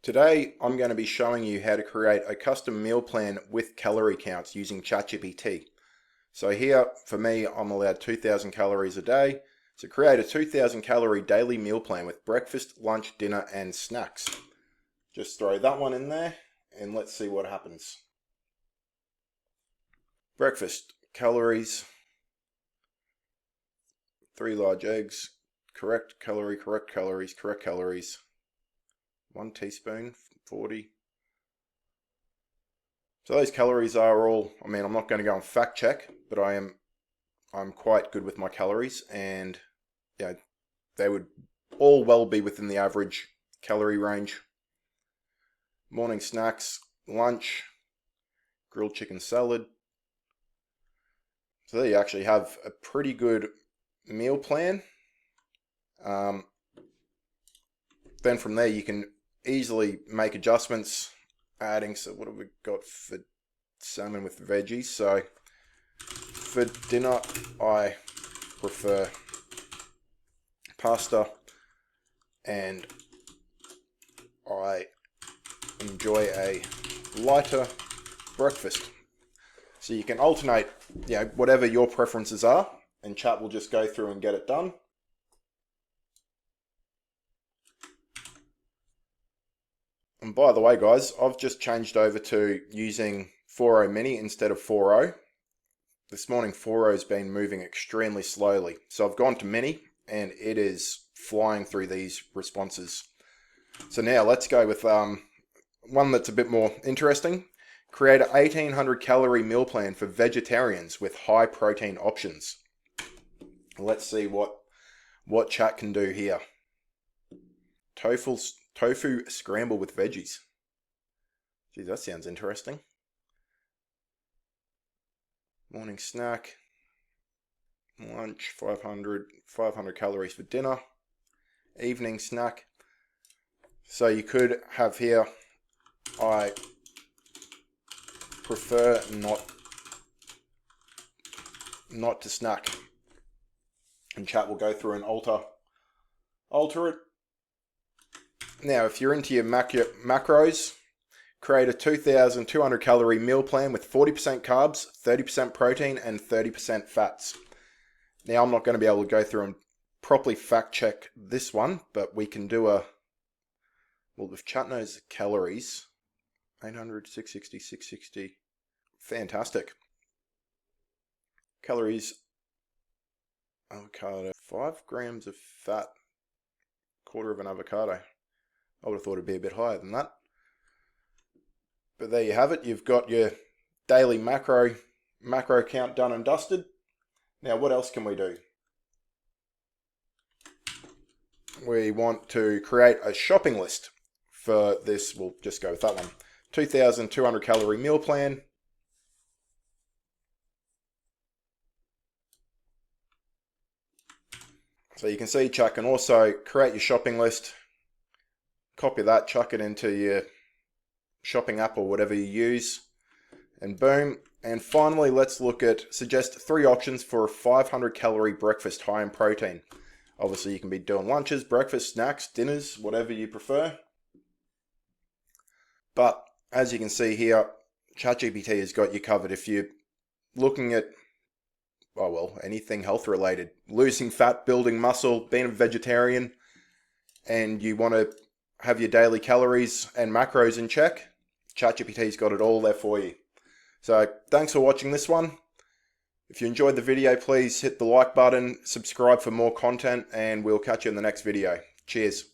Today I'm going to be showing you how to create a custom meal plan with calorie counts using ChatGPT. So here for me, I'm allowed 2,000 calories a day. So create a 2,000 calorie daily meal plan with breakfast, lunch, dinner and snacks. Just throw that one in there and let's see what happens. Breakfast calories, 3 large eggs, correct calories, 1 teaspoon, 40. So those calories are all, I'm not going to go and fact check, but I'm quite good with my calories, and yeah, they would all well be within the average calorie range. Morning snacks, lunch, grilled chicken salad. So there you actually have a pretty good meal plan. Then from there you can easily make adjustments, adding, so what have we got for salmon with veggies? So for dinner I prefer pasta, and I enjoy a lighter breakfast. So you can alternate, whatever your preferences are, and chat will just go through and get it done. And by the way guys, I've just changed over to using 4.0 mini instead of 4.0. This morning 4.0 has been moving extremely slowly. So I've gone to mini and it is flying through these responses. So now let's go with one that's a bit more interesting. Create an 1,800 calorie meal plan for vegetarians with high protein options. Let's see what chat can do here. Tofu scramble with veggies. Geez, that sounds interesting. Morning snack. Lunch, 500 calories for dinner. Evening snack. So you could have here, I prefer not to snack. And chat will go through and alter it. Now, if you're into your macros, create a 2,200 calorie meal plan with 40% carbs, 30% protein, and 30% fats. Now, I'm not going to be able to go through and properly fact check this one, but we can do if chat knows the calories, 800, 660, 660, fantastic. Calories, avocado, 5 grams of fat, quarter of an avocado. I would have thought it'd be a bit higher than that. But there you have it. You've got your daily macro count done and dusted. Now what else can we do? We want to create a shopping list for this. We'll just go with that one. 2,200 calorie meal plan. So you can see chat can also create your shopping list. Copy that, chuck it into your shopping app or whatever you use, and boom. And finally, let's look at suggest 3 options for a 500 calorie breakfast high in protein. Obviously you can be doing lunches, breakfast, snacks, dinners, whatever you prefer. But as you can see here, ChatGPT has got you covered. If you're looking at anything health related, losing fat, building muscle, being a vegetarian, and you want to have your daily calories and macros in check, ChatGPT's got it all there for you. So thanks for watching this one. If you enjoyed the video, please hit the like button, subscribe for more content, and we'll catch you in the next video. Cheers.